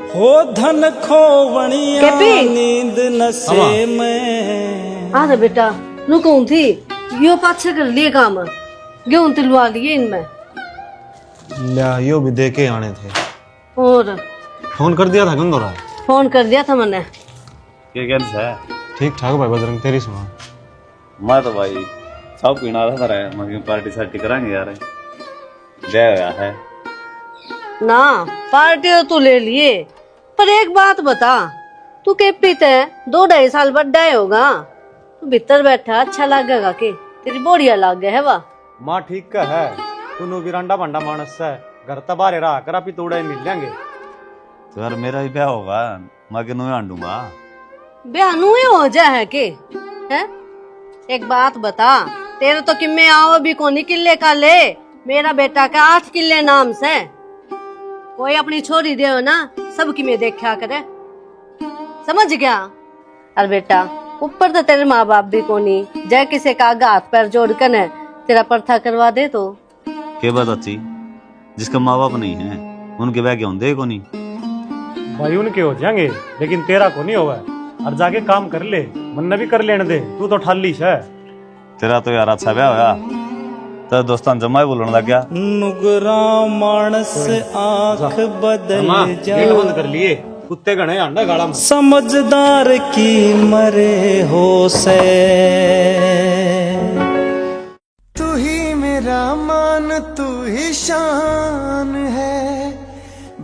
हो धन खोवणिया नींद नशे में। हाँ रे बेटा, नु कहूँ थी यो पाछे कर लिए काम, गेहूं तिलवा लिए इनमें। लिया यो भी दे के आने थे। और फोन कर दिया था गंदोरा? फोन कर दिया था मैंने। क्या कहना है? ठीक ठाक भाई बजरंग, तेरी सुना। मैं तो भाई सब पीना रहा था, मगर पार्टी सार्टी कराएंगे यार, दे गया है ना। पार्टी तो तू ले लिए, पर एक बात बता, तू के पीते 2-2.5 साल बड़ा होगा, तू भीतर बैठा अच्छा लगेगा कि तेरी बोरिया लाग गया है वा। माँ ठीक का है, तू बिरांडा भंडा मानस है, घर तबारे रहा करा पी तोड़ा मिल लेंगे। तो यार मेरा ही ब्याह होगा, मैं के नुए आंडूंगा। ब्याह नुए हो जा है के है? एक बात बता, तेरे तो किम्मे आओ भी कोनी किले का ले, मेरा बेटा का 8 किले नाम से। कोई अपनी छोरी दे ना, सब की मैं देखा करे, समझ गया? अरे बेटा, ऊपर तो तेरे माँ बाप भी कोनी, जय किसे का हाथ पैर जोड़ कर न तेरा पर्था करवा दे तो। के बात अच्छी, जिसका माँ बाप नहीं है उनके ब्याह क्यों दे कोनी? भाई उनके हो जाएंगे, लेकिन तेरा को नहीं होगा। और जाके काम कर ले, मन भी कर लेने दे, तू तो ठालीश है। तेरा तो यार अच्छा ब्याह होया, तो दोस्तान जमा ही बोलने लग गया। नुगरा मानस आंख बदल जा, गेट बंद कर लिए, कुत्ते गणे अंडा गाड़ा में। समझदार की मरे हो से। तू ही मेरा मान, तू ही शान है,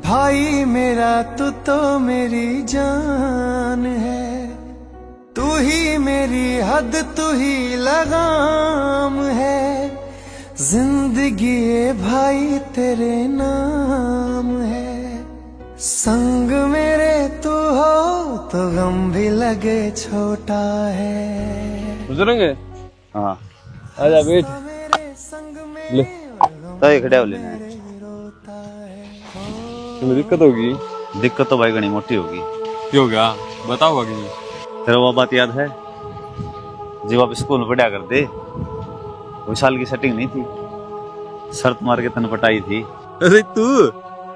भाई मेरा तू तो मेरी जान है। तू ही मेरी हद, तू ही लगाम है, जिंदगी ये भाई तेरे नाम है। संग मेरे तू हो तो गम भी लगे छोटा है। गुजरेंगे? हाँ आजा बैठ। मेरे संग में ले तो ये खड़े हो लेना है। तुम्हें दिक्कत होगी? दिक्कत तो भाई घनी मोटी होगी। क्यों गया बताओ आगे। तेरा वो बात याद है जब आप स्कूल में पढ़ा कर दे, वो साल की सेटिंग नहीं थी, शर्त मार के तन पटाई थी। अरे तू?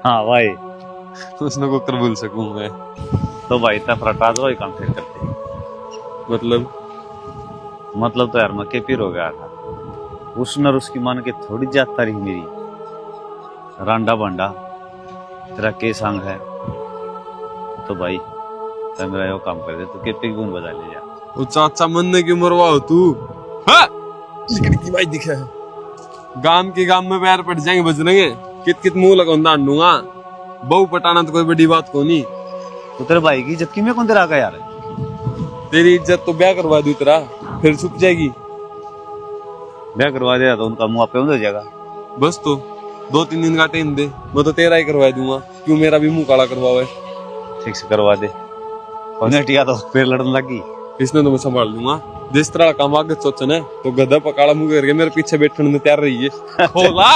हाँ भाई, उसने को कर बोल सकूं मैं? तो भाई इतना फटाज वही काम फिर करते। मतलब तो यार मैं के पीर हो गया था, उसने और उसकी मान के थोड़ी जात रही मेरी। रांडा बांडा तेरा के संग है, तो भाई तो मेरा यो काम कर दे, तू के पिक बूंद बजा ले जा। वो चाचा मरने की मरवा हो तू? हाँ की भाई दिखा है, गांव में पैर पड़ जाएंगे बजरेंगे, कित मुंह लगा दूंगा। बहु पटाना तो कोई बड़ी बात को नहीं। तो तेरे भाई की इज्जत किमें कौन तेरा का यार? तेरी इज्जत तो ब्याह करवा दूं तेरा, फिर छुप जाएगी। ब्याह करवा दिया तो उनका मुंह आपे हो जाएगा। बस तो 2-3 दिन का टाइम दे, मैं तो तेरा ही करवा दूंगा। क्यों मेरा भी मुंह काला करवावे? ठीक से करवा दे, हटिया तो फिर लड़ने लगी। इसने तो मैं संभाल लूंगा। जिस तरह काम आगे सोचना है तो गधा पकाड़ा मुंह करके मेरे पीछे बैठने में तैयार रही है। होला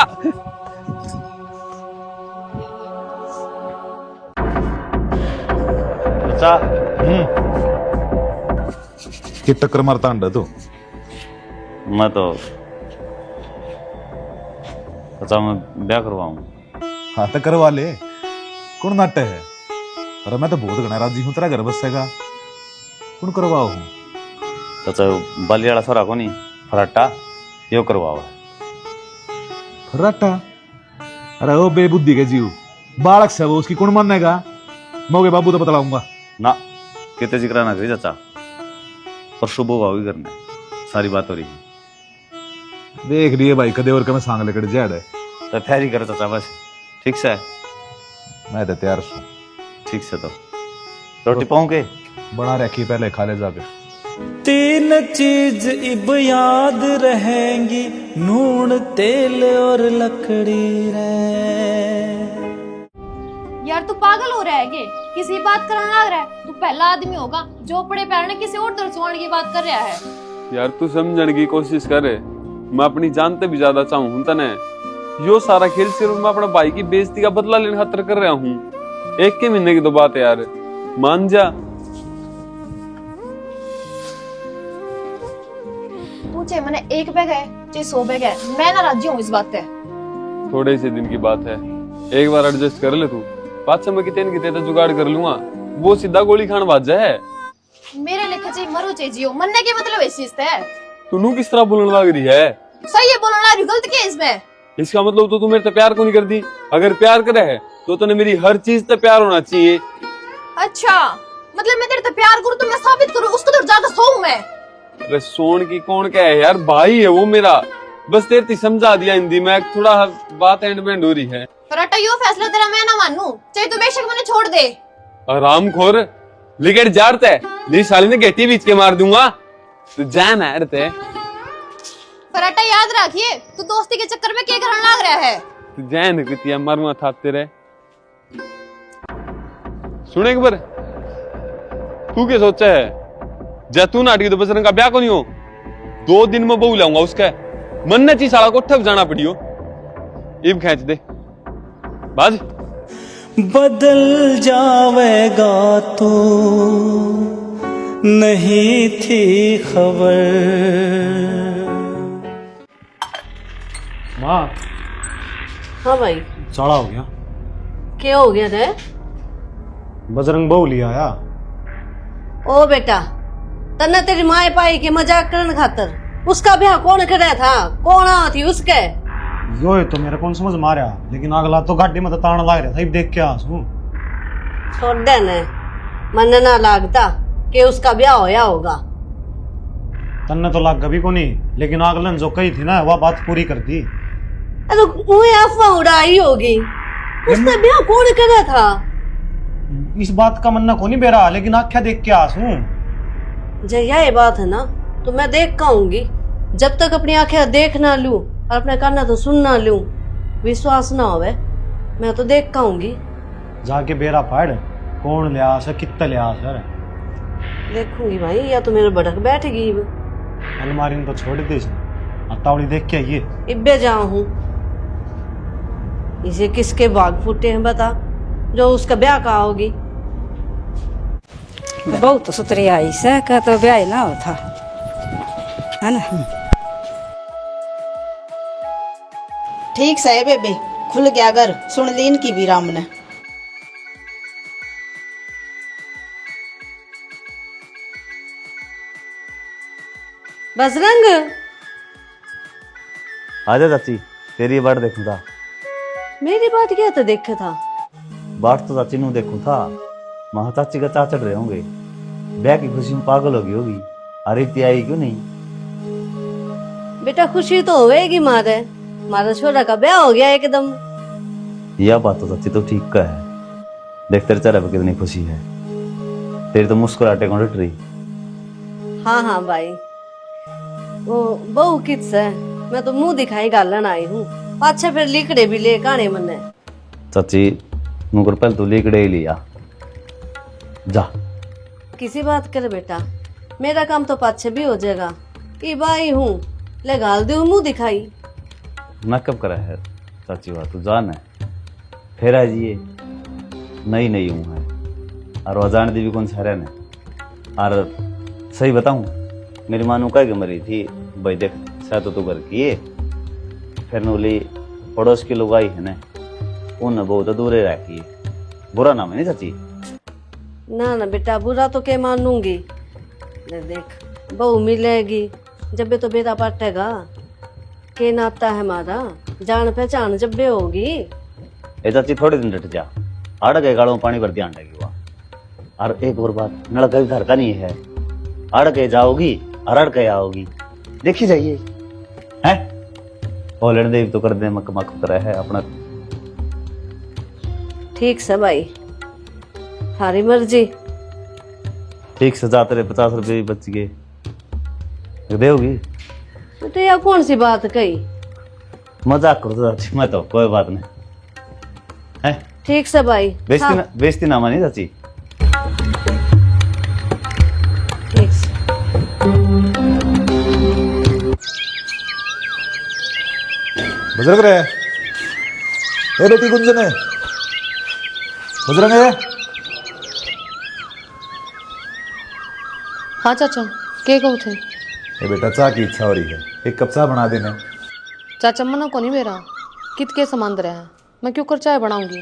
अच्छा कि टक्कर मारता अंडा तो मैं तो अच्छा मैं ब्याह करवाऊं। हाँ तो करवा ले, कौन नाट्य है? अरे मैं तो बहुत घना राजी हूँ तेरा घर बसेगा, कौन करवाओ हूँ? अच्छा बाली वाला सोरा को नहीं फराटा यो करवाओ। फर्राटा? अरे ओ बेबुद्धि के जीव, बालक से वो उसकी कौन मानेगा? मौके बाबू तो बतलाऊंगा ना कितने जिक्र ना करी चाचा, पर शुभ भावी करना सारी बात हो रही है। देख लिए भाई कदे और मैं सांग लेकर जाड़ है तो तैयारी कर चाचा बस। ठीक से? मैं तो तैयार हूँ। ठीक से, तो रोटी पाऊंगे बना रखी पहले खा ले जाके। 3 चीज इब याद रहेंगी, नून तेल और लकड़ी रे। यार तू पागल हो रहा है क्या? किसी बात कराना लग रहा है? तू पहला आदमी होगा जो पड़े पैर ने किसी और दर्शवान की बात कर रहा है। यार तू समझने की कोशिश करे, मैं अपनी जानते भी ज्यादा चाहूँ तने। यो सारा खेल सिर्फ मैं अपने भाई की बेइज्जती का बदला लेने खातिर कर रहा हूँ। 1 के महीने की तो बात है यार, मान जा। तू चाहे मैंने 1 बैग है चाहे 100 बैग है, मैं ना राजी हूँ इस बात पे। थोड़े से दिन की बात है, एक बार एडजस्ट कर ले तू, पाछे में कितने तो जुगाड़ कर लूंगा, वो सीधा गोली खान बाज जाए। मेरे लेखा चाहिए मरो चाहिए जियो, मरने के मतलब इस चीज है। तू किस तरह बोलने लग रही है? सही है बोलना रही, गलत क्या है इसमें? इसका मतलब तो तू मेरे से प्यार को नहीं करती। अगर प्यार करे है तो तूने मेरी हर चीज से प्यार होना चाहिए। अच्छा मतलब मैं तेरे से प्यार करूं तो मैं साबित करूं उसको तो ज्यादा सो मैं। अरे सोन की कौन क्या है यार, भाई है वो मेरा। बस तेरे समझा दिया हिंदी में, थोड़ा बात एंड बैंड हो रही है। फराटा यो फैसला तेरा मैं ना मानू, चाहे तू बेशक मैंने छोड़ दे। आरामखोर लेकर जाते है, साली ने गेटी बीच के मार दूंगा। तो जान है रहते फराटा याद रखिए, तू दोस्ती के चक्कर में क्या करने लग रहा है। तो जान कितिया मारूंगा था तेरे। सुन एक बार, तू क्या सोचा है? जैतून नाटी तो बसरंग का ब्याह को नहीं हो, 2 दिन में बहू लाऊंगा उसका। मन ने चीज साला को ठग जाना पड़ियो। इब खींच दे बाज। बदल जावेगा तो नहीं थी खबर। माँ हाँ भाई, चढ़ा हो गया। क्या हो गया रे? बजरंग बहू लिया आया। ओ बेटा, तन्ने तेरी माए पाई के मजाक करने खातर उसका ब्याह कौन करे था? कौन आ थी उसके? यो तो मेरे कौन समझ मारा, लेकिन अगला तो गाड़ी में तो ताण लाग रहा था। इब देख के आसू छोड़ दे ने, मन ना लागता कि उसका ब्याह होया होगा। तन्ने तो लाग कभी को नहीं, लेकिन अगलन जो कही थी ना वह बात पूरी कर दी। अरे मुझे अफवाह उड़ाई होगी, उसका ब्याह कौन करे था? इस बात का मन्ना को नहीं बेरा, लेकिन आख्या देख के आसू। जया ये बात है ना तो मैं देख के आऊंगी। जब तक अपनी आंखें देख ना लूं और अपने कान तो सुन ना लूं, विश्वास ना होवे, मैं तो देख के आऊंगी। जाके बेरा पढ़ कौन लिया सर, कितना लिया सर। देखूंगी भाई, या तो मेरे भड़क बैठेगी। अलमारी में तो छोड़ दी तावड़ी देख के आइए। इब्बे जाऊं हूँ, इसे किसके भाग फूटे हैं बता, जो उसका ब्याह कहा होगी। बहुत सुतरी आई से का तो ब्याह ना होता है ना। ठीक से बेबे, खुल गया घर, सुन लीन की भी राम ने। बजरंग, आजा चाची, तेरी बाट देखूं था। मेरी बात क्या तो देखे था? बाट तो चाची नू देखूं था। महा चाची का चाचड़ रहे होंगे, ब्याह की खुशी में पागल होगी। अरे इतनी आई क्यों नहीं? बेटा खुशी तो होएगी मारे, मारा छोरा का ब्याह हो गया एकदम। यह बात तो चाची तो ठीक का है। देख तेरे चेहरे पर कितनी खुशी है, तेरी तो मुस्कुराहटे कौन रट रही। हाँ हाँ भाई, वो बहू किस है, मैं तो मुंह दिखाई गालन आई हूँ। अच्छा फिर लिकड़े भी ले काने मने। चाची मुकर पहले तो लिकड़े ही लिया जा। किसी बात कर बेटा, मेरा काम तो पाछे भी हो जाएगा। ई बाई हूँ, ले गाल दे मुंह दिखाई। मैं कब करा है चाची बात, तू जान है। फिर आज ये नई नई हूँ है और अजान दी भी कौन सहरा ने। और सही बताऊँ, मेरी मानू कह के मरी थी भाई, देख शायद तो कर किए। फिर नोली पड़ोस की लोग आई है ना, उन बहुत दूरे रखी है। बुरा नाम है नहीं चाची? ना ना बेटा, बुरा तो क्या मानूंगी। ले देख, बहू मिलेगी जब तो बेटा पटेगा। के नाता है हमारा, जान पहचान जब भी होगी। ए चाची थोड़े दिन रट जा, आड़ गए गाड़ों में पानी भर ध्यान लगी हुआ। और एक और बात, नलका भी घर का नहीं है। अड़ के जाओगी और अड़ के आओगी, देखी जाइए है। और लड़ दे तो कर दे, मक मक करे है अपना। ठीक से भाई, थारी मर्जी। ठीक से जाते रहे, 50 रुपये भी बच गए, देगी। तो यह कौन सी बात कही? मजाक करो चाची, मैं तो कोई बात नहीं है। ठीक से भाई, बेइज्जती ना मानी चाची। ठीक से। बजरंग रे, ए बेटी गुंजन है, बजरंग है। हाँ चाचा, के कहू थे? ए बेटा, चाह की इच्छा हो रही है, एक कप चाह बना देने। चाचा मना को नहीं मेरा, कित के सामान रहा है, मैं क्यों कर चाय बनाऊंगी।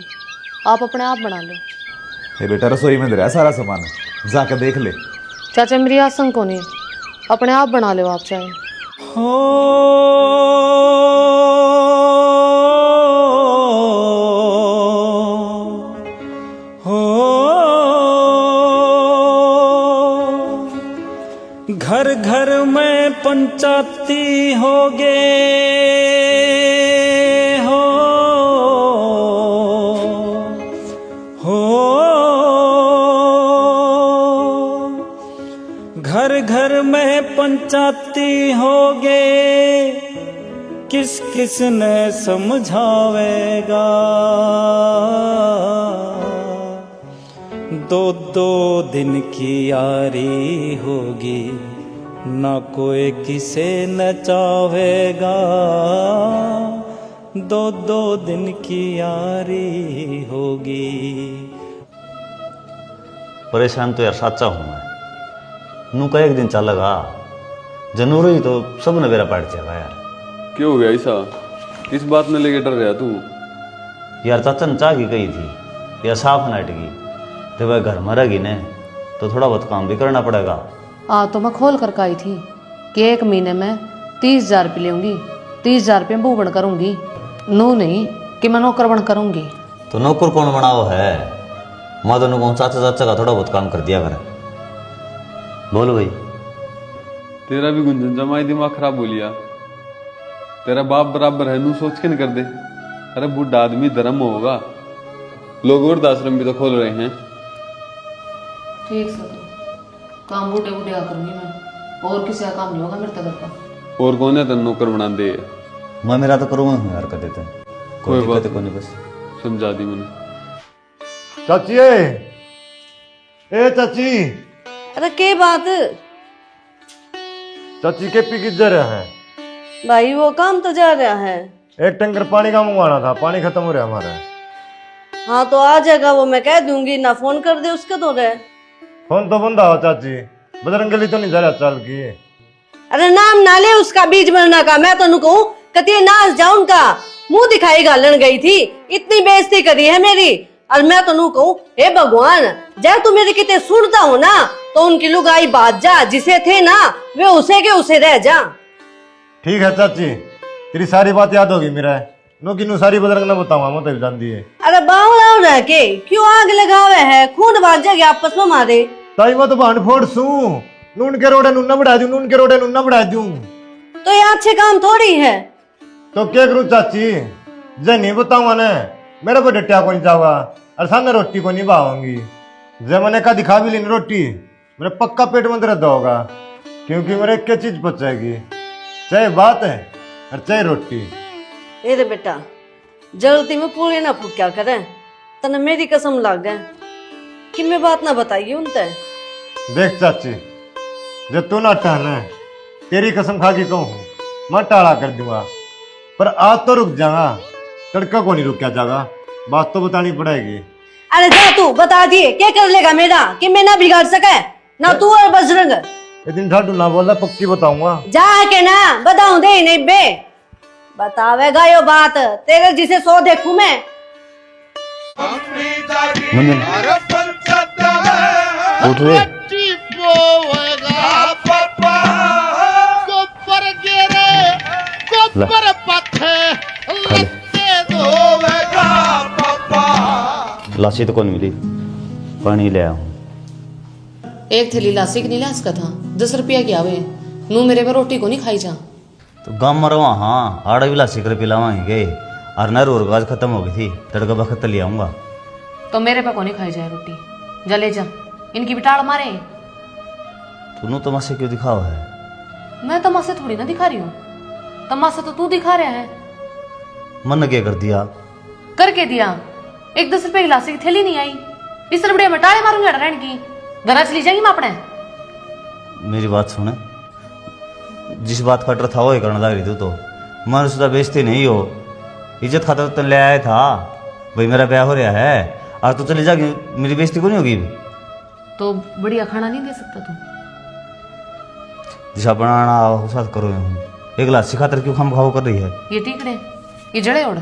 आप अपने आप बना लो। ये बेटा रसोई में दे रहा है सारा सामान, जाके देख ले। चाचा मेरी आसन को नहीं, अपने आप बना लो आप चाहे। घर घर में पंचायती होगे घर घर में पंचायती होगे, किस किस ने समझावेगा। दो दो दिन की यारी होगी, ना कोई किसे नचावेगा। दो दो दिन की यारी होगी। परेशान तो यार साचा हूँ मैं। नू का एक दिन चलेगा, जनवरी ही तो सब ने मेरा पाट जाएगा यार। क्यों हो गया ऐसा? किस बात में लेके डर रहा तू? यार चाचा ने चाह की कही थी या साफ नाट की, तो वह घर में रहेगी ने तो थोड़ा बहुत काम भी करना पड़ेगा। तो मैं खोल कर आई थी कि 1 महीने में 30,000 रुपये लूँगी, 30,000 रुपये बूबन करूँगी, नू नहीं कि मैं नौकर बन करूँगी। तो नौकर कौन बनाओ है? मैं तो कहूँ चाचा चाचा का थोड़ा बहुत काम कर दिया करे। बोलो भाई। तेरा भी गुंजन जमाई दिमाग खराब हो लिया। तेरा बाप बराबर है, नू सोच के नहीं कर दे। अरे बुढ़ा आदमी धर्म होगा, लोग वृद्धाश्रम भी तो खोल रहे हैं। ठीक सर, काम बूढ़े बूढ़े करूँगी मैं, और किसी का काम नहीं होगा मेरे तक का। और कौन है तेन नौकर बना दे? मैं मेरा तो करूँगा हूँ यार, कर देते कोई बात नहीं, बस समझा दी मैंने। चाची ए चाची, अरे के बात? चाची के पी किधर है? भाई वो काम तो जा रहा है। एक टैंकर पानी का मंगवाना था, पानी खत्म हो रहा हमारा। हाँ तो आ जाएगा वो, मैं कह दूंगी ना, फोन कर दे उसके तो रहे। फोन तो बंदा हो चाची, बजरंगली तो नहीं जा रहा चाल की। अरे नाम ना ले उसका, बीच मरना का। मैं तो कहूँ कतिये नाच जा उनका, मुंह दिखाई गालन गई थी, इतनी बेइज्जती करी है मेरी। और मैं तो कहूँ हे भगवान, जब तू मेरी कितने सुनता हो ना, तो उनकी लुगाई बात जा, जिसे थे ना वे उसे के उसे रह जा। ठीक है चाची, तेरी सारी बात याद होगी मेरा। नो की नु सारी बजरंग ना बताऊंगा, मैं तो जान दी है। अरे बावला रह के क्यों आग लगावे है? खून बाज जाएगा आपस में मारे। ताई मैं तो भांड फोड़ सू, नून के रोडे नून ना बढ़ा दूं, नून के रोडे नून ना बढ़ा दूं। तो ये अच्छे काम थोड़ी है। तो क्या करूं चाची, जे नहीं बताऊंगा ना मेरे को डटिया को नहीं जाऊंगा, और सामने रोटी को नहीं भावूंगी। जे मैंने कहा दिखा भी ली रोटी, मेरे पक्का पेट में दर्द होगा, क्योंकि मेरे एक चीज पचेगी, चाहे बात है और चाहे रोटी। रे बेटा, जल्दी में पूरे ना फूक क्या करे, तने मेरी कसम लाग गए कि मैं बात ना बताइए उनते। देख चाची, जब तू ना टाना है, तेरी कसम खा के कहूँ मैं टाला कर दूंगा, पर आज तो रुक जाऊंगा, तड़का को नहीं रुक जाएगा। बात तो बतानी पड़ेगी। अरे जा तू बता दिए, क्या कर लेगा मेरा कि मैं ना बिगाड़ सके ना तू और बजरंग। ये दिन ठाडू ना बोला, पक्की बताऊंगा। जा के ना बताऊं दे नहीं बे, बतावेगा यो बात तेरे जिसे 100 देखूं मैं। उठ रे। लाशी तो कौन मिली, पानी ले आऊं। एक थैली लासी की नहीं ला इसका था, 10 रुपया की आवे, नू मेरे में रोटी को नहीं खाई जा। तो गाँव में रहा, हाँ आड़ा भी लाशी कर पिलावा ही गए, और नर और गाज खत्म हो गई थी, तड़का बखत ले आऊंगा। तो मेरे पे को नहीं खाई जाए रोटी, जा ले जा, इनकी बिटाड़ मारे। तूने तमाशे क्यों दिखावा है? मैं तमाशे थोड़ी ना दिखा रही हूँ, तमाशा तो तू दिखा रहा है। मन ने क्या कर दिया? करके दिया, एक 10 रुपए की लासी की थैली नहीं आई, इस रुपये में टाड़े मारूंगी अड़रण की, घर चली जाएगी मैं अपने। मेरी बात सुने, जिस बात का डर था वो ही करने लग रही थी, तो मन उसका बेइज्जती नहीं हो, इज्जत खाता तो ले आया था भाई, मेरा ब्याह हो रहा है और तू चली जाएगी, मेरी बेइज्जती को नहीं होगी। तो बढ़िया खाना नहीं दे सकता तू? जिसा बनाना हो साथ करो, एक गिलास खातर क्यों खाम खाओ कर रही है? ये टिकड़े, ये जड़े ओढ़,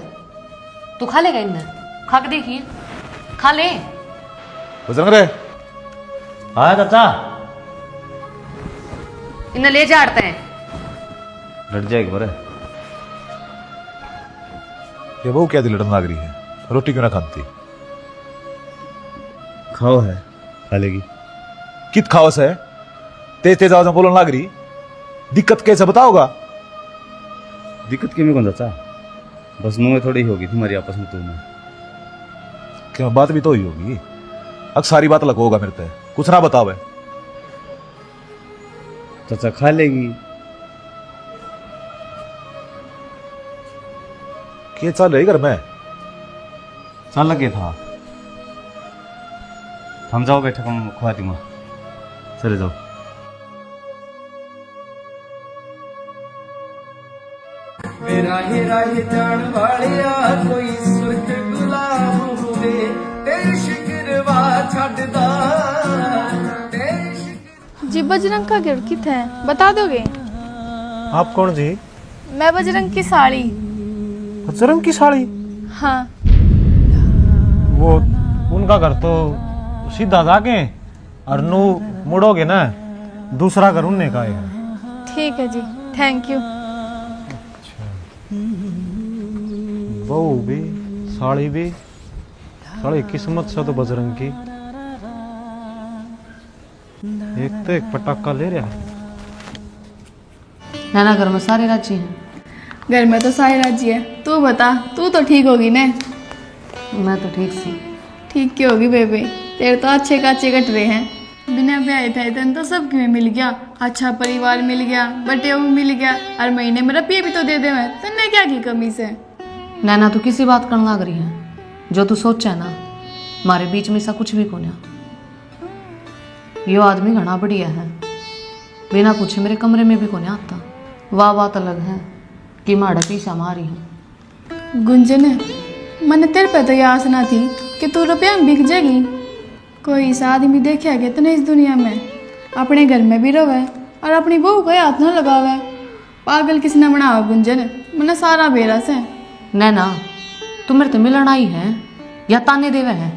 तू खा लेगा इनमें? खा के देखिए। खा ले। बजरंग रे हाँ चाचा। इन्हें ले जाते हैं। लड़ जाएगी बरे। ये बहू क्या लड़न लाग रही है, रोटी क्यों ना खाती? खाओ है, खा लेगी। कित खावस है, तेज तेज आवाज में बोलन लाग रही, दिक्कत कैसे बताओगा? दिक्कत क्यों कौन चाचा, बस मुंह में थोड़ी ही होगी थी हमारी आपस में तू में। क्यों, बात भी तो ही होगी। अब सारी बात अलग होगा मेरे ते, कुछ ना बताओ। चाचा खा लेगी। क्या चल रही घर में? चल लगे था, हम जाओ बैठा कम खुआ दूंगा, चले जाओ। राही राही जान वालिया कोई सुर्ख गुलाब होवे तेरी शिकरवा छड्डदा तेरी शिकर। जी बजरंग का गिर कित है, बता दोगे? आप कौन जी? मैं बजरंग की साड़ी। बजरंग की साड़ी? हाँ। वो उनका घर तो सीधा जाके और नू मुड़ोगे ना, दूसरा घर उनने का है। ठीक है जी, थैंक यू। बहू भी साड़ी भी, साड़ी किस्मत से तो बजरंग की। एक तो एक पटाखा ले रहा है। नैना घर में सारे राजी हैं। घर में तो सारी राजी है, तू बता, तू तो ठीक होगी ने? मैं तो ठीक सी। ठीक क्यों होगी बेबे, तेरे तो अच्छे काचे कट रहे हैं। बिना ब्याह थे तेन तो सब में मिल गया, अच्छा परिवार मिल गया, बटे वो मिल गया, और महीने में रुपये भी तो दे दे। मैं तेने क्या की कमी से? नैना तू किसी बात करने लग रही है, जो तू सोचा है ना, हमारे बीच में ऐसा कुछ भी कोन्या। यो आदमी घना बढ़िया है, बिना पूछे मेरे कमरे में भी कोन्या आता। वाह बात अलग है कि माड़ा पीछा मारी है। गुंजन, मैंने तेरे पे तो ये आस ना थी कि तू रुपया में बिक जाएगी। कोई ऐसा आदमी देखा है कितने इस दुनिया में, अपने घर में भी रहे और अपनी बहू को हाथ न लगावे। पागल किसने बनावा गुंजन, मैंने सारा बेरा से। नैना तू मेरे तो मिलन आई है या ताने देवे है?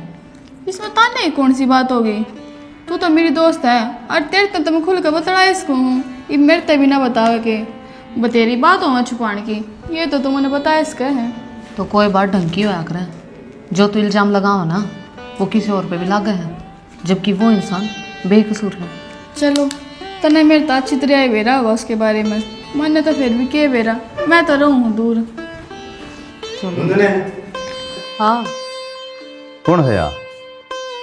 इसमें ताने की कौन सी बात हो गई? तू तो मेरी दोस्त है और तेरे तक तो मैं खुल कर बतड़ा इसको हूँ। ये मेरे तक भी ना बतावे के बतेरी बात हो छुपाने की, ये तो तुमने बताया इसका है। तो कोई बात ढंग की होया करे, जो तू इल्जाम लगाओ ना वो किसी और पे भी लागे है, जबकि वो इंसान बेकसूर है। चलो तने मेरे तो अच्छी तरह बेरा होगा उसके बारे में, मैंने तो फिर भी के बेरा, मैं तो रहूँ दूर। चलो। हाँ कौन है यार?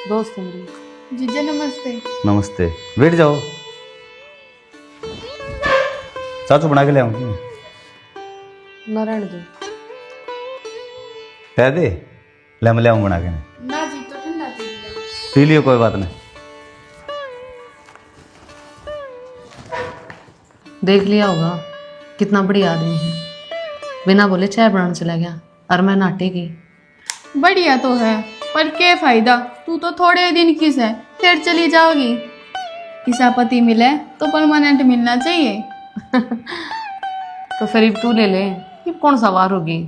दोस्त मेरी। जीजा नमस्ते। नमस्ते, बैठ जाओ। चाचू बना के ले आऊँ? नारायण जी कह दे, ले मैं ले आऊँ बना के। ना जी तो ठंडा पी लियो, कोई बात नहीं। देख लिया होगा कितना बढ़िया आदमी है, बिना बोले चाय बनाने चला गया और मैं नाटे की। बढ़िया तो है, पर क्या फायदा, तू तो थोड़े दिन की है फिर चली जाओगी। ऐसा पति मिले तो परमानेंट मिलना चाहिए। तो फिर तू ले ले, ये कौन सा वार होगी,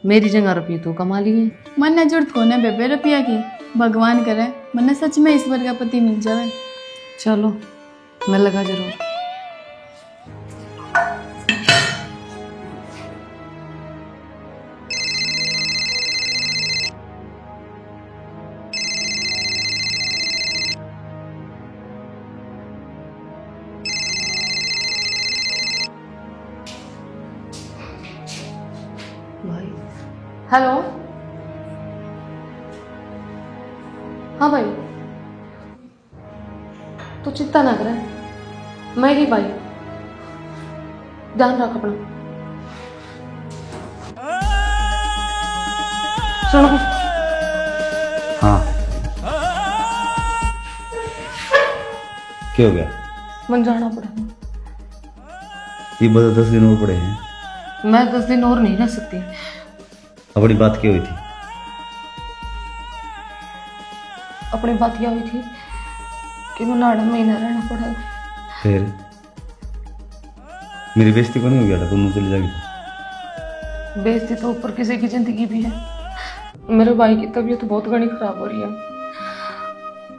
मेरी जगह रुपये तू कमा लिए। मन ने जरूरत को ना बेबे रुपया की, भगवान करे मन सच में ईश्वर का पति मिल जाए। चलो मैं लगा जरूर। भाई हेलो, हाँ भाई तो चिंता ना करें, मैं ही भाई, ध्यान रख अपना। सुनो। हाँ क्या हो गया? मन जाना पड़ा, ये बता 10 दिन और पड़े हैं। मैं 10 दिन और नहीं रह सकती। अपनी बात क्या हुई थी? अपनी बात क्या हुई थी कि मैं 9 महीना रहना पड़ेगा। फिर मेरी बेइज्जती को नहीं हो गया था, तुम चली जाएगी? बेइज्जती तो ऊपर किसी की जिंदगी भी है, मेरे भाई की तबीयत बहुत घनी खराब हो रही है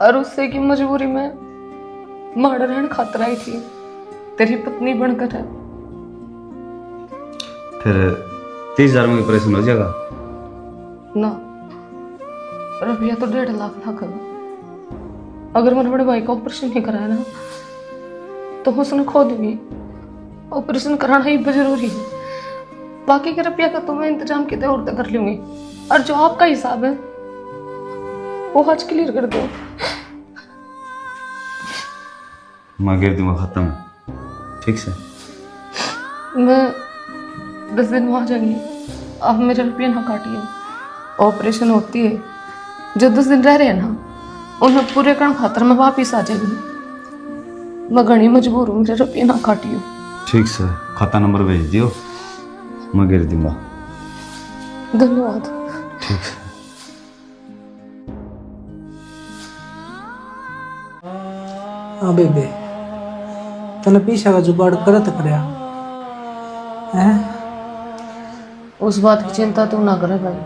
और उससे की मजबूरी में माड़ा रहने खातर आई थी, तेरी पत्नी बनकर है। फिर 30,000 में ऑपरेशन हो जाएगा? ना, रुपया तो 1.5 लाख ना कर। अगर मैंने बड़े भाई का ऑपरेशन नहीं कराया ना तो उसने खुद भी ऑपरेशन कराना ही जरूरी है। बाकी के रुपया का तो मैं इंतजाम कितने और कर लूंगी, और जो आपका हिसाब है वो आज क्लियर कर दो। मैं गिर दूंगा, खत्म, ठीक से। मैं 10 दिन वहां जाऊंगी, आप मेरे रुपये ना काटिए। ऑपरेशन होती है, जो 10 दिन रह रहे हैं ना उन्हें पूरे करण खातर मैं वापिस आ जाएगी। मैं घनी मजबूर हूँ, मेरे रुपये ना काटियो। ठीक से, खाता नंबर भेज दियो, मैं गिर दूंगा। धन्यवाद। ठीक है। हाँ बेबे, तने पीछा का जुगाड़ करत करया हैं? उस बात की चिंता तू ना करे भाई,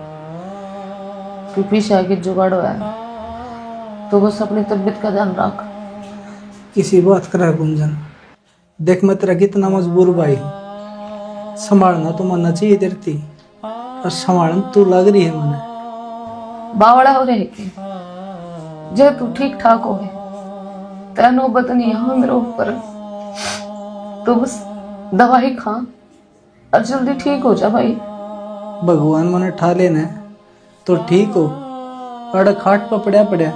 कि पीछे आगे जुगाड़ हुआ है, तो बस अपनी तबीयत का ध्यान रख। किसी बात करा गुंजन, देख मैं तेरा कितना मजबूर भाई हूँ। संभालना तो मना चाहिए तेरती, और संभालना तू लग रही है मने। बावड़ा हो रहे के जे तू ठीक ठाक हो गए, तेरा नौबत नहीं है मेरे ऊपर। तू बस दवाई खा और जल्दी ठीक हो जा भाई। भगवान मने ठा लेना तो ठीक हो, अड़ खाट पर पड़ा पड़ा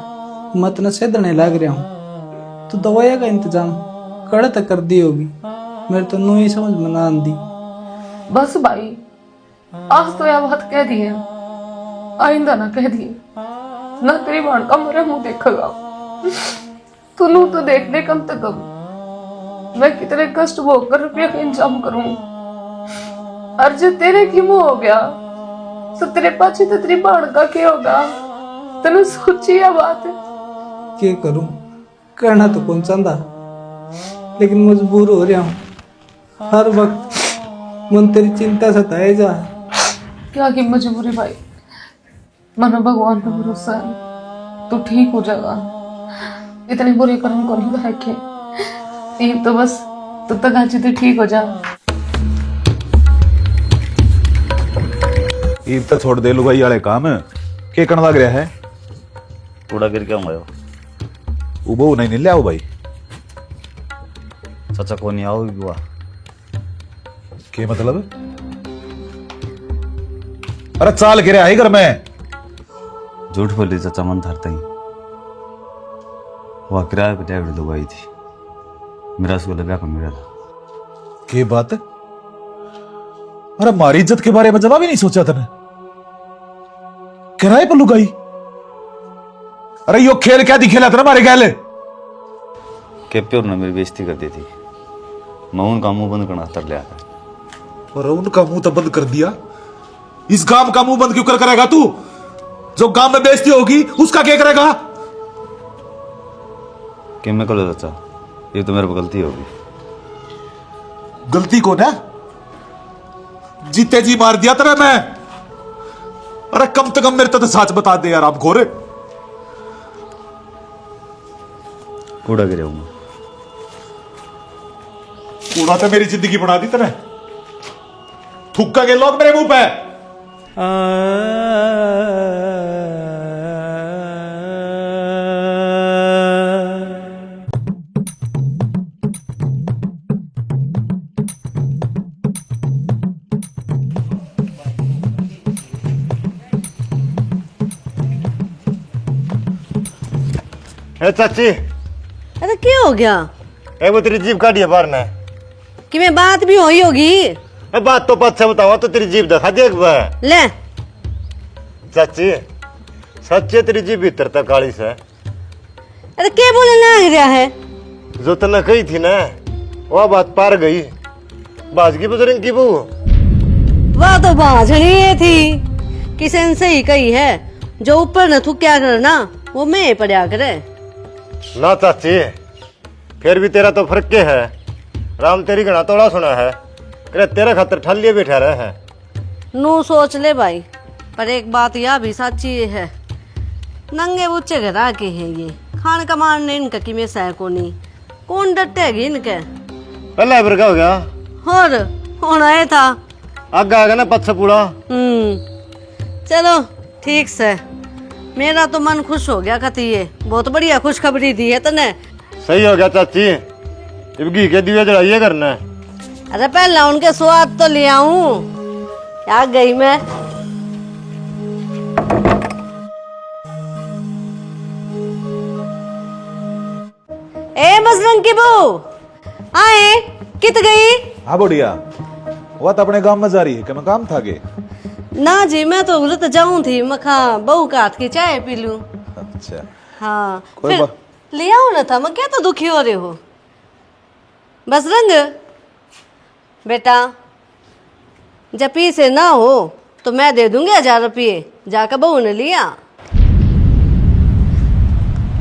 मत न सेधने लग रहा हूँ। तो दवाइयाँ का इंतजाम कड़ तक कर दी होगी, मेरे तो नू ही समझ में ना आंदी। बस भाई, आज तो यह बात कह दी है, आइंदा ना कह दी ना। तेरी बाण का मेरा मुंह देखेगा तू नू तो देख ले कम से कम मैं कितने कष्ट भोग कर रुपया का इंतजाम करूं। और जो तेरे की मुंह हो गया तो तेरे पाछे तो तेरी बाण का क्या होगा? तने सोची यह बात? क्या करूं, करना तो कौन चाहता, लेकिन मजबूर हो रहा हूँ। हर वक्त मन तेरी चिंता सताए जा। क्या की मजबूरी भाई, मनो भगवान का भरोसा है, तू ठीक हो जाएगा। इतने बुरे कर्म को नहीं रखे, ये तो बस तब तक आज तू ठीक हो जा। ईब तो छोड़ दे लुगाई वाले काम, के कण लग रहा है? कूड़ा गिर क्या हुआ? उबो नहीं ले आओ भाई। चाचा को नहीं आओ हुआ? के मतलब? अरे चाल गिरे आई घर में। झूठ बोली चाचा, मन धरता ही। वह किराए पे टैबलेट दवाई थी, मेरा उसको लगा कर मिला था। के बात? अरे हमारी इज्जत के बारे में जवाब ही नहीं सोचा तने। किराए पर लुगाई? अरे यो खेल क्या दिखेला तेरा मारे गैले? के प्योर ने मेरी बेइज्जती कर दी थी, मैं उनका मुंह बंद करना तर लिया था। और उनका मुंह तो बंद कर दिया, इस गांव का मुंह बंद क्यों कर करेगा तू? जो गांव में बेइज्जती होगी उसका क्या करेगा? कि मैं कल चाचा, ये तो मेरे को गलती होगी। गलती कौन है? जीते जी मार दिया तेरा मैं। अरे कम से कम मेरे तो सच बता दे यार, आप घोरे। कूड़ा गिरे हूँ, कूड़ा तो मेरी जिंदगी बना दी तेरे। थुक्का के लोग मेरे मुंह पे। ए चाची, अरे क्या हो गया? ए वो तेरी जीभ काटी है बाहर ने। कि मैं बात भी हुई होगी? ए बात तो पद से बतावा, तो तेरी जीभ दिखा दे एक बार। ले चाची, सच्चे तेरी जीभ भीतर तक काली से। अरे क्या बोलने लग रहा है? जो तने कही थी ना, वह बात पार गई। बाज की बुजुर्ग की बहू। वह तो बाजनी थी, किसन से ही कही है। जो ऊपर न थूक्या करना वो मैं पड़ा करे। ना चाची, फिर भी तेरा तो फर्क के है। राम तेरी घना तोड़ा सुना है, तेरे खातर ठल्लिए बैठा रहे हैं। नू सोच ले भाई, पर एक बात यह भी सच्ची है, नंगे ऊंचे घरा के हैं ये, खान का मारने इनका कि में सह को नहीं, कौन डटेगी इनके। पहला फिर क्या हो गया? और होना है था आगे आ गया ना पथ से पूरा। चलो ठीक से, मेरा तो मन खुश हो गया कती ये, बहुत बढ़िया खुशखबरी दी है तने। सही हो गया चाची, अब घी के दिए जलाइए करना है। अरे पहले उनके स्वाद तो ले आऊं, आ गई मैं। ए बजरंग की बहू आए, कित गई? हाँ बढ़िया, वो तो अपने गांव में जा रही है कि मैं काम था गे। ना जी मैं तो उलट जाऊं थी, मखा बहू का हाथ की चाय पी लूं। अच्छा हाँ कोई फिर बात। ले आओ ना था, मैं क्या तो दुखी हो रहे हो। बजरंग बेटा, जब पीसे ना हो तो मैं दे दूंगी 1000 रुपये, जाकर बहू ने लिया।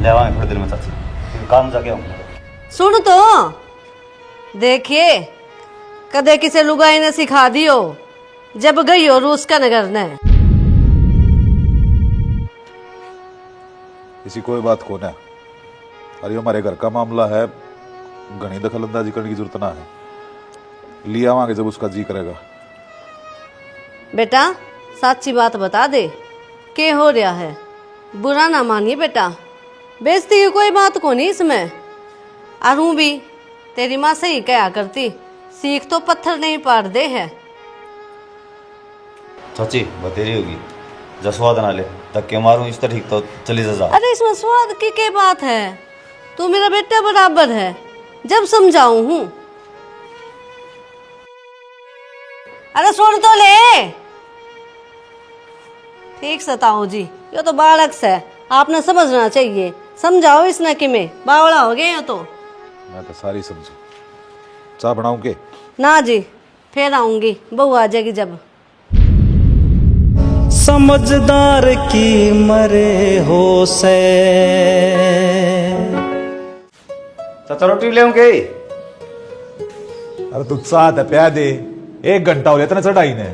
ले आवांगे थोड़ी देर में चाची, काम जाके आऊंगा। सुन तो देखिए, कदे किसे लुगाई ने सिखा दियो, जब गई हो रूस का नगर ने। इसी कोई बात को ना, अरे हमारे घर का मामला है, घनी दखल अंदाजी करने की जरूरत ना है, ले आवांगे जब उसका जी करेगा। बेटा सच्ची बात बता दे, के हो रहा है, बुरा ना मानिए बेटा, बेइज्जती की कोई बात को नहीं इसमें। अरू भी तेरी माँ से ही कहा करती, सीख तो पत्थर नहीं पाड़ दे है। चाची बतेरी होगी, जसवाद ना ले तक के मारूं इस तरह ठीक तो चली जा। अरे इसमें स्वाद की क्या बात है, तू मेरा बेटा बराबर है, जब समझाऊं हूं। अरे सुन तो ले, ठीक सताऊं जी, ये तो बालक से, आपने समझना चाहिए, समझाओ इसने कि में बावड़ा हो गए हो तो। मैं तो सारी समझू, चाय बनाऊं के? ना जी फिर आऊंगी, बहू आ जाएगी जब। समझदार की मरे हो से। चाचा रोटी ले आऊंगे? अरे तू साथ है प्या दे, 1 घंटा हो गया इतना चढ़ाई ने।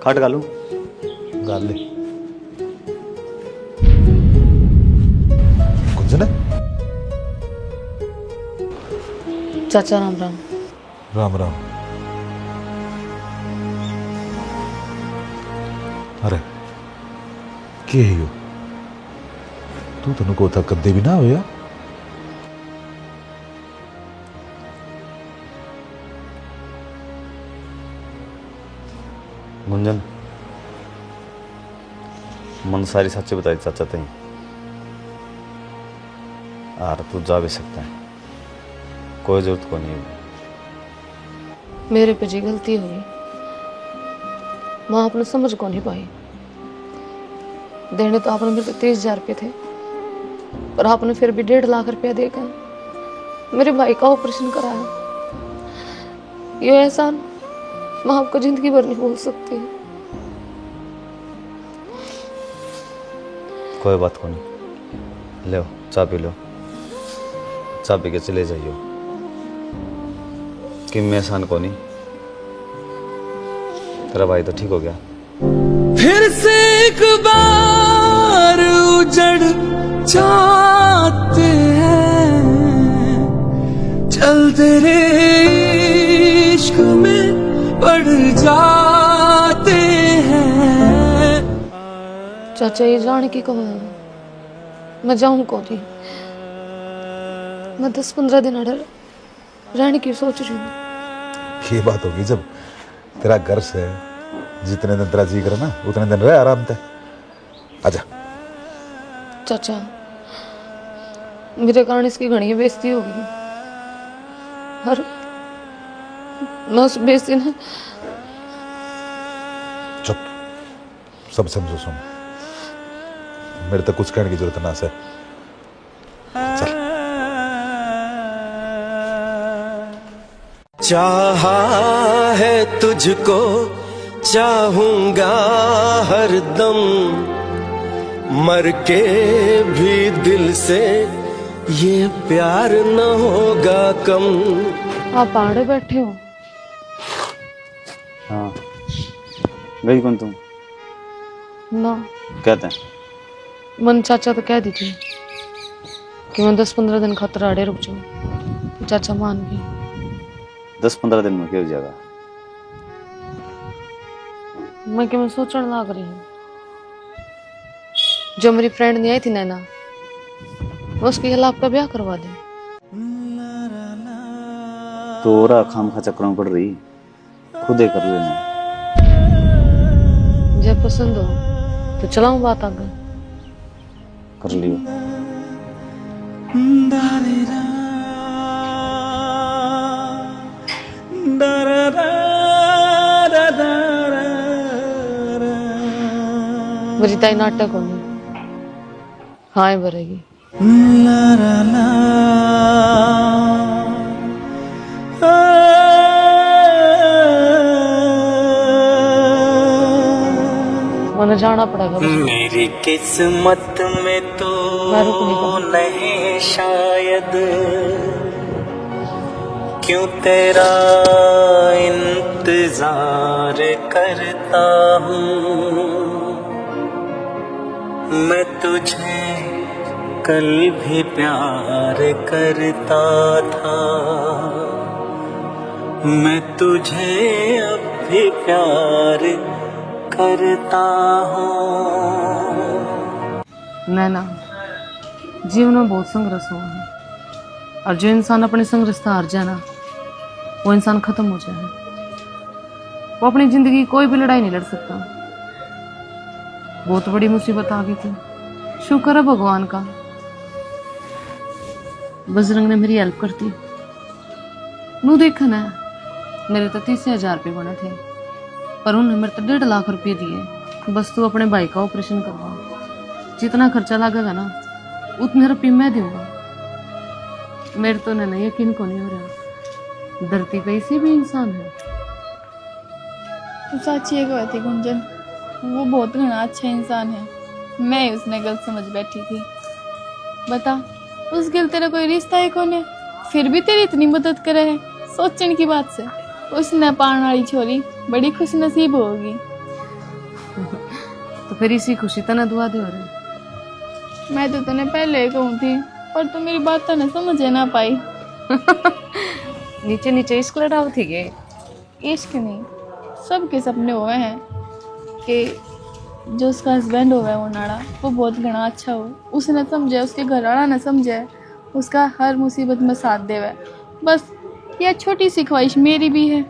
खाट गालू गाल ले गुंजन। चाचा राम राम। राम राम। अरे के हो तू, तेन को था कदे भी ना होया। गुंजन मन सारी सच्ची बताई चाचा ते, यार तू जा भी सकता है, कोई जरूरत को नहीं होगी। मेरे पे जी गलती हुई, माँ आपने समझ को नहीं पाई। देने तो आपने मेरे 30,000 रुपये थे, पर आपने फिर भी 1.5 लाख रुपया देकर मेरे भाई का ऑपरेशन कराया। ये एहसान मैं आपको जिंदगी भर नहीं भूल सकती। कोई बात को नहीं, लो चाय पी लो, चाय पी के चले जाइयो, कि मैं एहसान को नहीं, तेरा भाई तो ठीक हो गया। फिर से एक बार उजड़ जाते हैं, चल तेरे इश्क में पड़ जाते हैं। चाचा ये जान की कहो मैं जाऊं को नहीं, मैं 10-15 दिन अड़र रहने की सोच रही हूँ। ये बात होगी जब तेरा घर से जितने दिन तेरा जी करे ना उतने दिन रह आराम से। आजा। चाचा मेरे कारण इसकी घनी बेइज्जती होगी, और मैं उस बेइज्जती ना। चुप, सब समझो, सुन, मेरे तक कुछ कहने की जरूरत ना से। चल। चाहा है तुझको, चाहूंगा हरदम, मर के भी दिल से ये प्यार न होगा कम। आप पहाड़े बैठे हो? हाँ गई कौन तुम? ना, कहते हैं मन चाचा तो कह दी थी कि मैं 10-15 दिन खातर आड़े रुक जाऊं। चाचा मान गई। 10-15 दिन में क्या हो जाएगा? मैं क्या मैं सोचने लग रही हूँ, जो मेरी फ्रेंड नहीं आई थी नैना, मैं उसके खिलाफ का ब्याह करवा दे। तो और खाम खा चक्कर में पड़ रही, खुद ही कर लेना। जब पसंद हो तो चलाऊं बात आगे। कर लियो। मेरी ताई नाटक होगी, हाँ भरेगी। मैंने जाना पड़ेगा। मेरी किस्मत में तो नहीं शायद, क्यों तेरा इंतजार करता हूँ मैं तुझे, कल भी प्यार करता था मैं तुझे, अब भी प्यार करता हूँ। नैना, जीवन में बहुत संघर्ष हुआ है, और जो इंसान अपने संघर्ष से हार जाए ना, वो इंसान खत्म हो जाए। वो अपनी जिंदगी कोई भी लड़ाई नहीं लड़ सकता। बहुत बड़ी मुसीबत आ गई थी, शुक्र है भगवान का, बजरंग ने मेरी हेल्प कर दी। नू देखा ना, मेरे तो 30,000 रुपये बने थे, पर उन्होंने मेरे तो 1.5 लाख रुपये दिए। बस तू अपने भाई का ऑपरेशन करवा, जितना खर्चा लगेगा ना उतने रुपये मैं दूंगा। मेरे तो ना यकीन को नहीं हो रहा, धरती पे इसी भी इंसान है। तो सच ये कहती गुंजन, वो बहुत घना अच्छा इंसान है। मैं उसने गलत समझ बैठी थी। बता, उस गिल तेरा कोई रिश्ता है कौन है, फिर भी तेरी इतनी मदद करे है। सोचने की बात से उसने पान वाली छोरी बड़ी खुश नसीब होगी। तो फिर इसी खुशी तना दुआ दे रहे। मैं तो तूने पहले ही कहूँ थी, पर तू मेरी बात तो न समझे ना पाई। नीचे नीचे इश्क लड़ाओ थी गे। इश्क नहीं, सबके सपने हुए हैं कि जो उसका हस्बैंड हुआ है वो नाड़ा, वो बहुत घना अच्छा हो, उसने समझे, उसके घर वाला न समझे, उसका हर मुसीबत में साथ देवे। बस यह छोटी सी ख्वाहिश मेरी भी है।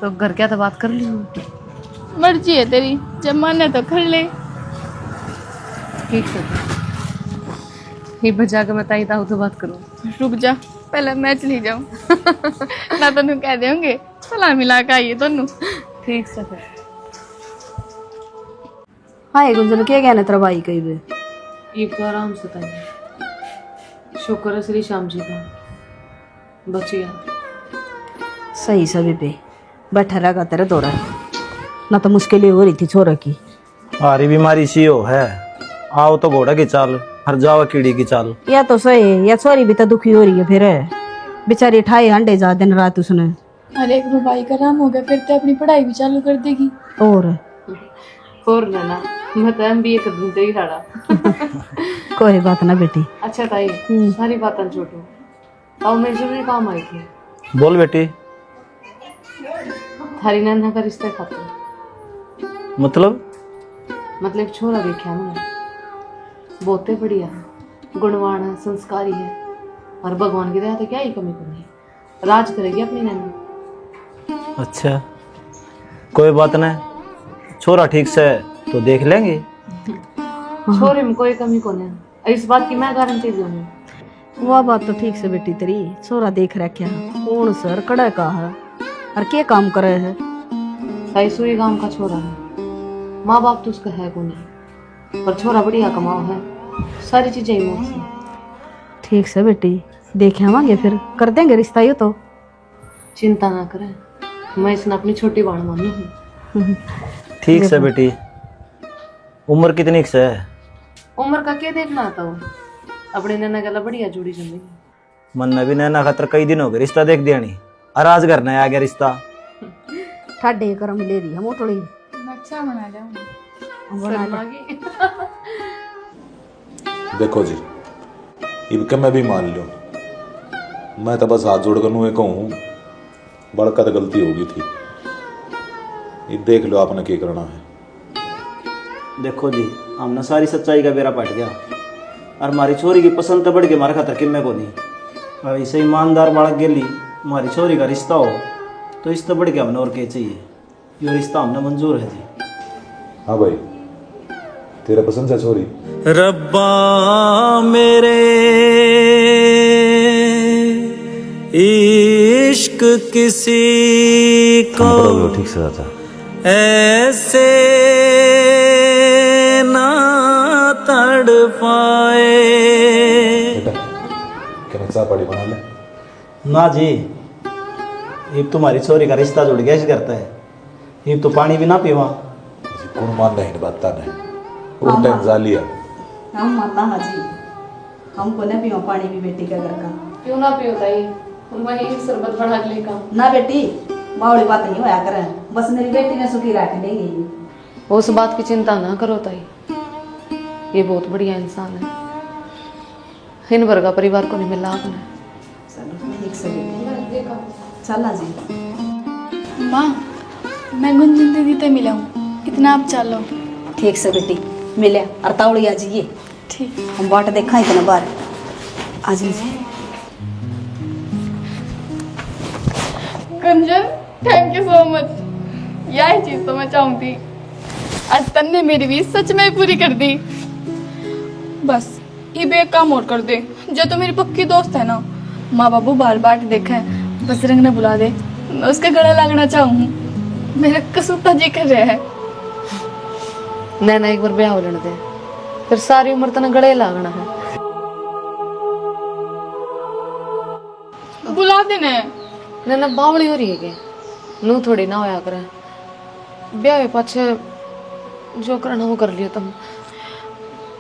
तो घर क्या तो बात कर ली, मर्जी है तेरी, जब माने तो कर ले। ठीक है, ये बजा के बताई था तो बात करूँ। रुक जा, पहले मैं चली जाऊँ। ना तनु कह देंगे सलाम मिला के आइए दोनों। ठीक से फिर। हाँ गुंजन, क्या कहना तेरा भाई कही बे? एक तो आराम से ताई, शुक्र है श्री श्याम जी का बचिया। सही सभी पे बैठा रहेगा तेरा दौरा, ना तो मुश्किल हो रही थी छोरा की। हमारी बीमारी सी हो है, आओ तो घोड़ा की चाल, हर जाओ कीड़ी की चाल। या तो सही है, या छोरी भी तो दुखी हो रही है, फिर बेचारी ठाई अंडे जा दिन रात उसने। अरे एक भाई का नाम हो गया, फिर तो अपनी पढ़ाई भी चालू कर देगी। और लेना, मैं तो MBA कर दूं तेरी दाड़ा। कोई बात ना बेटी। अच्छा ताई, सारी बातें छोड़ो, अब मैं जरूरी काम आई थी। बोल बेटी। थारी नन्हा का रिश्ता खाते। मतलब छोरा देखा मैंने, बहुत ही बढ़िया, गुणवान है, संस्कारी है, और भगवान की दया तो क्या ही कमी नहीं, राज करेगी अपनी नैना। अच्छा, कोई बात नहीं, छोरा ठीक से तो देख लेंगे। छोरे में कोई कमी को नहीं, इस बात की मैं गारंटी दूंगी। वह बात तो ठीक से बेटी तेरी, छोरा देख रखा है, कौन सर कड़ा का है और क्या काम करे है। साइसुई गांव का छोरा है, माँ बाप तो उसका है को नहीं, पर छोरा बढ़िया कमाओ है, सारी चीजें इमोट से। ठीक से बेटी, देखे आवांगे फिर कर देंगे रिश्ता। ये तो चिंता ना करें, मैं इसने अपनी छोटी बाण मानी हूँ। ठीक से बेटी। उम्र कितनी से है? उम्र का क्या देखना आता हो, अपने नैना गला बढ़िया जोड़ी जमी। मन ने भी नैना खातर कई दिन हो गए रिश्ता देख दिया नहीं, और आज घर नया आ गया रिश्ता। ठाडे करम ले रही है मोटड़ी। मैं अच्छा बना जाऊँ देखो जी, इब के मैं भी मान लो, मैं तो बस हाथ जोड़कर नुए कहूँ बड़का तो गलती होगी थी। ये देख लो आपने क्या करना है। देखो जी, हमने सारी सच्चाई का बेरा पट गया और हमारी छोरी की पसंद तो बढ़ के हमारे खातर किम्मे को नहीं। और ऐसे ईमानदार बालक गेली हमारी छोरी का रिश्ता हो तो इससे बढ़ के हमने और क्या चाहिए। ये रिश्ता हमने मंजूर है जी। हाँ भाई, तेरा पसंद है छोरी? रब्बा मेरे इश्क किसी को ठीक से था ऐसे ना तड़पाए। बेटा, क्या मैं चाय पानी बना ले? ना जी, ये तुम्हारी छोरी का रिश्ता जुड़ गया करता है, ये तो पानी भी ना पीवा। कौन मान नहीं बात नहीं, वो टाइम जा लिया। हम माता हाँ जी, हमको न पियो पानी भी बेटी का घर का। क्यों ना पियो ताई, वही शरबत बना लेगा। ना बेटी, मावड़ी बात नहीं होया करे, बस मेरी बेटी ने सुखी रख देगी। उस बात की चिंता ना करो ताई, ये बहुत बढ़िया इंसान है, इन वर्गा परिवार को नहीं मिला आपने। चलना जी। माँ, मैं गुंजन दीदी से मिला हूँ, इतना आप चलो। ठीक से बेटी, मिले और तावड़ी आ जाइए। ठीक। हम बाट देखा इतना बार आ जाइए। Gunjan, thank you so much, यही चीज तो मैं चाहती। आज तन्ने मेरी भी सच में पूरी कर दी। बस ये भी एक काम और कर दे, जो तो मेरी पक्की दोस्त है ना, माँ बाबू बार बार देखा है, बस रंग न बुला दे, मैं उसका गला लगना चाहूँ। मेरा कसूता जी कर रहा है। नैना एक बार ब्याह हो लेने दे, फिर सारी उम्र तना गले लागना है। बुला देना। नैना बावली हो रही है के नू थोड़ी ना होया करे, ब्याह के पाछे जो करना वो कर लियो तुम,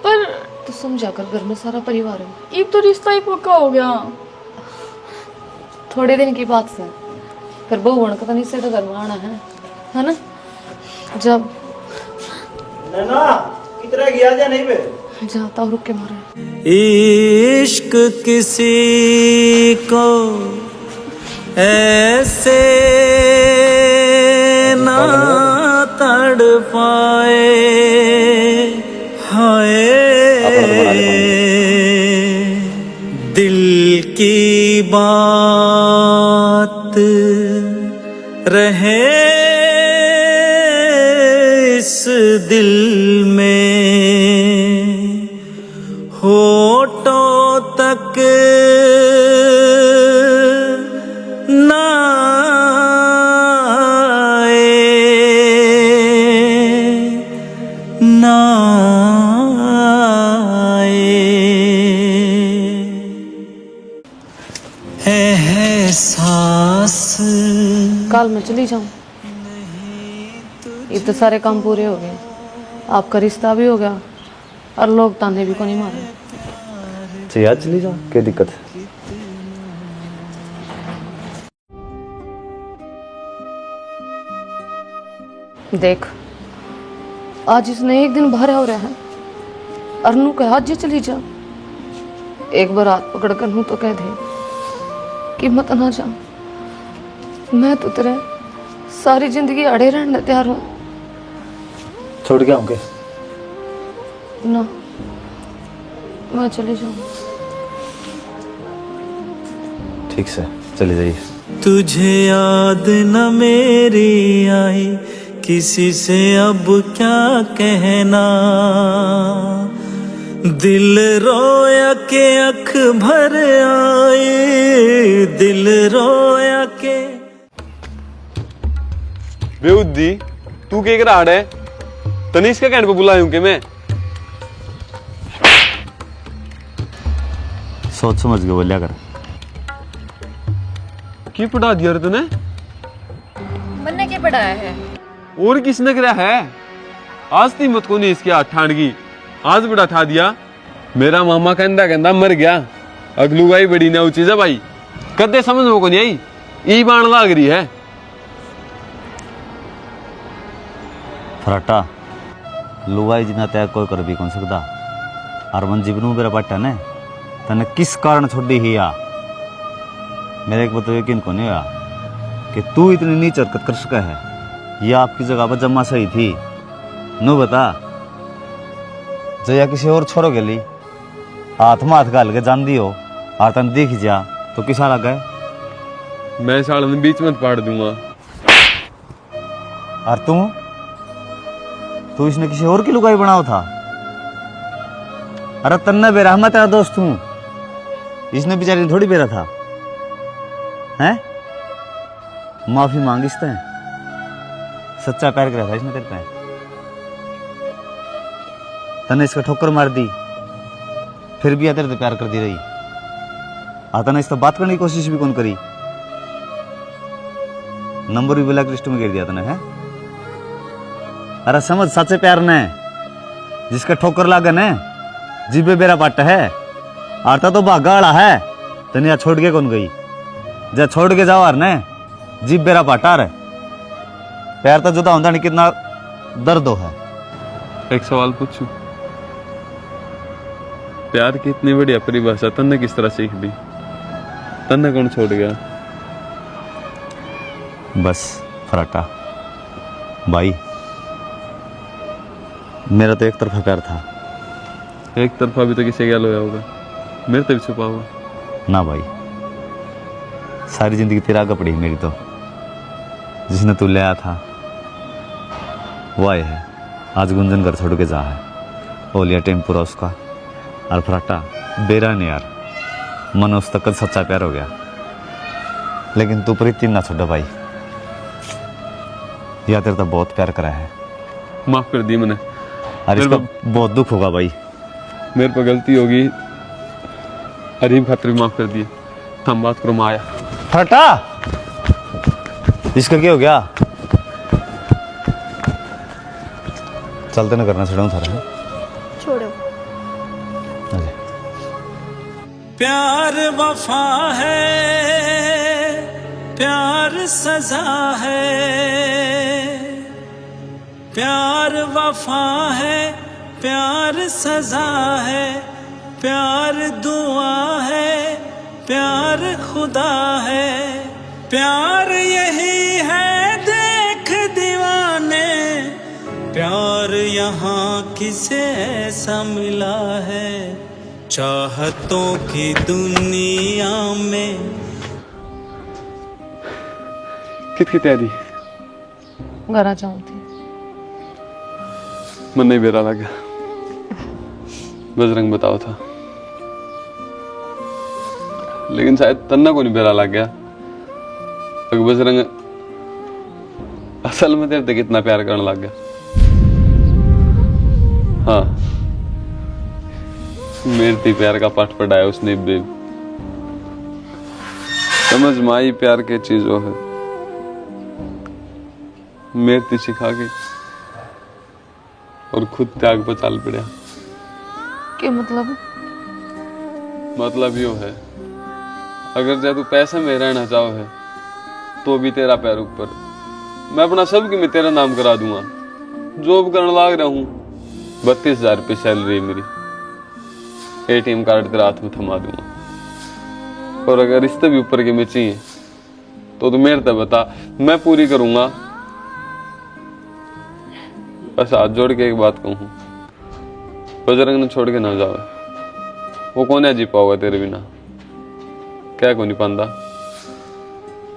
पर तो समझा कर, घर में सारा परिवार है। ये तो रिश्ता ही पक्का हो गया। थोड़े दिन की बात से फिर बहू बन का तो निश्चय तो घर में आना है ना। जब नैना कितना गया जा नहीं बे जाता रुक के मारे। इश्क किसी को ऐसे ना तड़पाए। हाय दिल की बात रहे इस दिल में, होठों तक ना आए, ना आए एहसास। काल मैं चली जाऊं, इतने सारे काम पूरे हो गए, आपका रिश्ता भी हो गया और लोग ताने भी को नहीं मारे। चाहिए आज चली जाओ, क्या दिक्कत है? देख, आज इसने एक दिन बाहर हो रहा है, अरनू कहा आज चली जा, एक बार हाथ पकड़ कर हूं तो कह दे कि मत ना जा, मैं तो तेरे सारी जिंदगी अड़े रहने तैयार हूं। छोड़ के आऊँगे? ना, मैं चली जाऊं। ठीक से चले जाइए। तुझे याद न मेरी आई, किसी से अब क्या कहना, दिल रोया के अख भर आए, दिल रोया के। बेउद्दी, तू क्या कर रहा है? तनीष के कहने पे बुलाया हूं कि मैं? सोच समझ के बोलिया कर। की पढ़ा दिया रे तूने? मैंने क्या पढ़ाया है? और किसने करा है? आज ती मत को नहीं इसकी हाथ ठांड की, आज बड़ा ठा दिया। मेरा मामा कहंदा मर गया, अगलू गाई बड़ी ना चीज है भाई, कदे समझ को नहीं आई, ई बाण लाग रही है। फराटा लुगाई जिना त्याग कोई कर भी कौन सकता। और मन जीवनू मेरा पाटा ने तने किस कारण छोड़ी ही आ मेरे एक तो यकीन को नहीं हुआ कि तू इतनी नीच हरकत कर सका है। यह आपकी जगह पर जम्मा सही थी। नो बता जया किसी और छोरो के लिए हाथ में हाथ गाल के जान दी हो और तन देख जा तो किसा लगा है। मैं साल में बीच में पाड़ दूंगा। और तू इसने किसी और की लुगाई बनाओ था। अरे तन्ना बेरा मैं तेरा दोस्त हूं, इसने बेचारी थोड़ी बेरा था। हैं माफी मांग इसते हैं। सच्चा प्यार कर रहा था इसने तेरे पे। तने इसका ठोकर मार दी फिर भी तेरे से प्यार कर दी रही। तने इस तो बात करने की कोशिश भी कौन करी। नंबर भी ब्लैक लिस्ट में गिर दिया तने है। अरे समझ सच्चे प्यार ने जिसका ठोकर लागे ने जीबे बेरा पाटा है आरता तो भागा वाला है। तने या छोड़ के कौन गई जा छोड़ के जाओ। ने जीब बेरा पाटा रे प्यार तो जुदा होता नहीं कितना दर्द हो है। एक सवाल पूछूं, प्यार की इतनी बढ़िया परिभाषा तन्ने किस तरह सीख दी? तन्ने कौन छोड़ गया? बस फराटा भाई मेरा तो एक तरफा प्यार था। एक तरफा भी तो किसी गैल होया होगा, मेरे तो भी छुपा हुआ ना भाई। सारी जिंदगी तेरा आगे पड़ी मेरी तो। जिसने तू ले आया था वो आए है आज गुंजन घर छोड़ के जा है। ओ लिया टाइम पूरा उसका। और फराटा बेरा ने यार मन उस तक सच्चा प्यार हो गया। लेकिन तू प्रीति ना छोड़ भाई। या तेरे तो बहुत प्यार करा है। माफ कर दी मैंने। और इसका बहुत दुख होगा भाई। मेरे पर गलती होगी, अरीब खातिर भी माफ कर दिए। हम बात करो माया। फटा इसका क्या हो गया? चलते ना करना छड़ाऊं थारा। छोड़ो। प्यार वफा है, प्यार सजा है। प्यार वफा है, प्यार सजा है। प्यार दुआ है, प्यार खुदा है। प्यार यही है देख दीवाने, प्यार यहाँ किसे ऐसा मिला है। चाहतों की दुनिया में कितनी तैयारी घरा जाऊं थी। मन नहीं बेरा लगा। बजरंग बताओ था, लेकिन शायद तन्ना को नहीं बेरा लग गया। तो बजरंग असल में तेरे से कितना प्यार करने लग गया। हाँ मेरे ते प्यार का पाठ पढ़ाया उसने बेब। समझ माई प्यार के चीजों है मेरे ते सिखा के और खुद त्याग पर चाल पड़ा। क्या मतलब? मतलब यो है अगर जब तू पैसे में रहना चाहो है तो भी तेरा पैर ऊपर। मैं अपना सब की मैं तेरा नाम करा दूंगा। जॉब करने लाग रहा हूँ, 32,000 रुपये सैलरी मेरी। ATM कार्ड तेरा हाथ में थमा दूंगा। और अगर इससे भी ऊपर के में चाहिए तो मेरे तक बता, मैं पूरी करूंगा। बस हाथ जोड़ के एक बात कहूँ, बजरंग ने छोड़ के ना जाओ। वो कौन है जी पाओगा तेरे बिना, क्या को नहीं पांदा।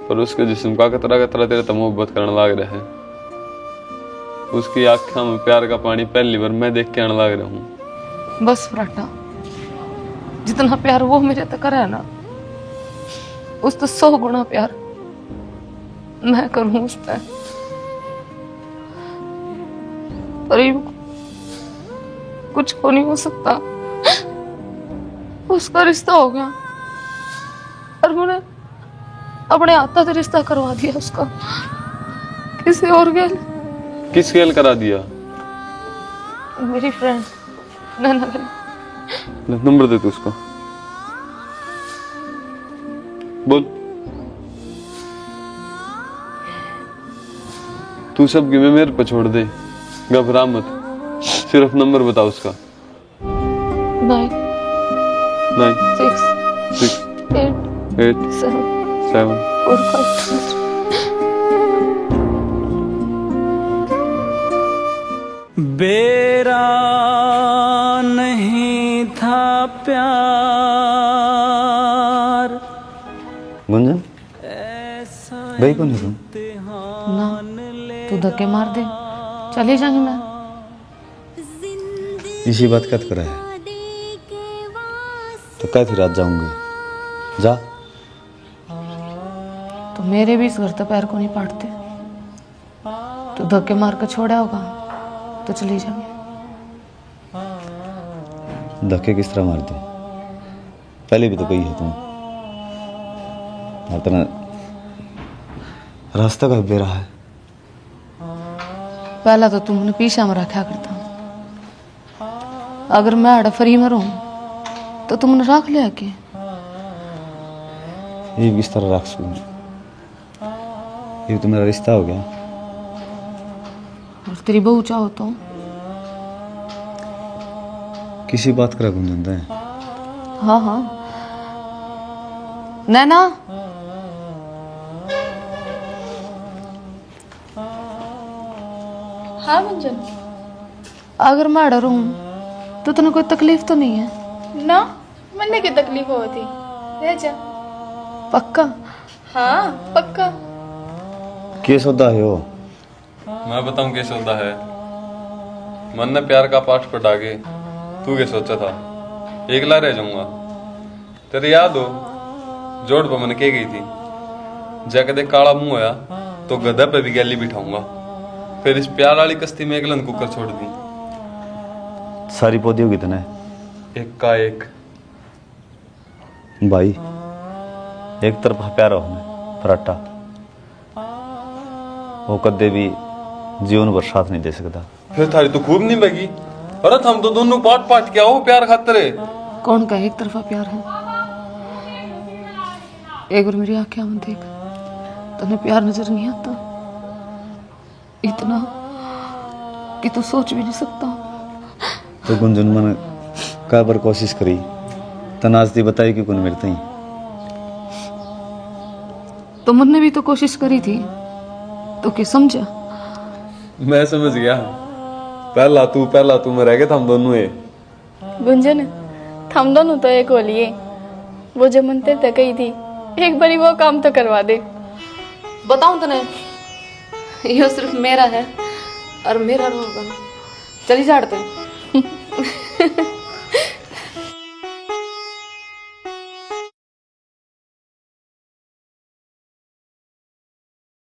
पर उसके जिस्म का कतरा कतरा तेरे तक मोहब्बत करने लाग रहा है। उसकी आँखों में प्यार का पानी पहली बार मैं देख के आने लाग रहा हूँ। बस फराटा, जितना प्यार वो मेरे तक है ना, उस तो 100 गुना प्यार मैं करूं उस पर। पर ये कुछ हो नहीं हो सकता। उसका रिश्ता हो गया और मैंने अपने हाथ से रिश्ता करवा दिया उसका किसी और गेल। किस गेल करा दिया? मेरी फ्रेंड नैना गेल। नंबर दे तू उसका, बोल। तू सब गिमे मेरे पे छोड़ दे, घबरा मत, सिर्फ नंबर बताओ उसका। 9 6 6 8 8 7 7 4 5 बेरा नहीं था प्यार। गुंजन भाई कौन है तुम? ना तू धक्के मार दे, चले जाएंगे मैं। इसी बात का करा है तो क्या थी रात जाऊंगी जा। तो मेरे भी इस घर तक पैर को नहीं पाटते। तू धक्के मार कर छोड़ा होगा तो चली जाएंगे। धक्के किस तरह मार दे? पहले भी तो कही है तुम अपना रास्ता का बेरा है। पहला तो तुमने पीछा में रखा करता। अगर मैं अड़ा फ्री में रहूं तो तुमने रख लिया के ये किस तरह रख सकूं? ये तो मेरा रिश्ता हो गया। और तेरी बहू चाहो तो किसी बात करा गुंजन है। हाँ हाँ नैना हाँ गुंजन। अगर मैं अड़ा रहूं तो तुम्हें कोई तकलीफ तो नहीं है ना, मन्ने की तकलीफ होती, रह जा। पक्का? हाँ पक्का। के सौदा है वो? मैं बताऊं क्या सौदा है। मन ने प्यार का पाठ पढ़ा के तू क्या सोचा था एकला रह जाऊंगा। तेरे याद हो जोड़ पर मन के गई थी जाके देख काला मुंह होया तो गधा पे भी गैली बिठाऊंगा। फिर इस प्यार वाली कश्ती में एकलन कुकर छोड़ दी। सारी पौधी होगी तने एक का एक भाई एक तरफा प्यार हो फराटा वो कदे भी जीवन भर साथ नहीं दे सकता। फिर थारी तो खूब नहीं बगी। अरे हम तो दोनों पाट पाट क्या हो प्यार खातर है। कौन का एक तरफा प्यार है? एक बार मेरी आंखें में देख, तुम्हें प्यार नजर नहीं आता इतना कि तू सोच भी नहीं सकता। तो गुंजन मन का बार कोशिश करी तनाज दी बताई कि कौन मेरे तई। तो मन ने भी तो कोशिश करी थी तो क्या समझा? मैं समझ गया। पहला तू में रह गए हम दोनों है। गुंजन हम दोनों तो एक हो लिए। वो जो मन तेरे तक गई थी, एक बारी वो काम तो करवा दे। बताऊं तने ये सिर्फ मेरा है और मेरा रहेगा। चली जाते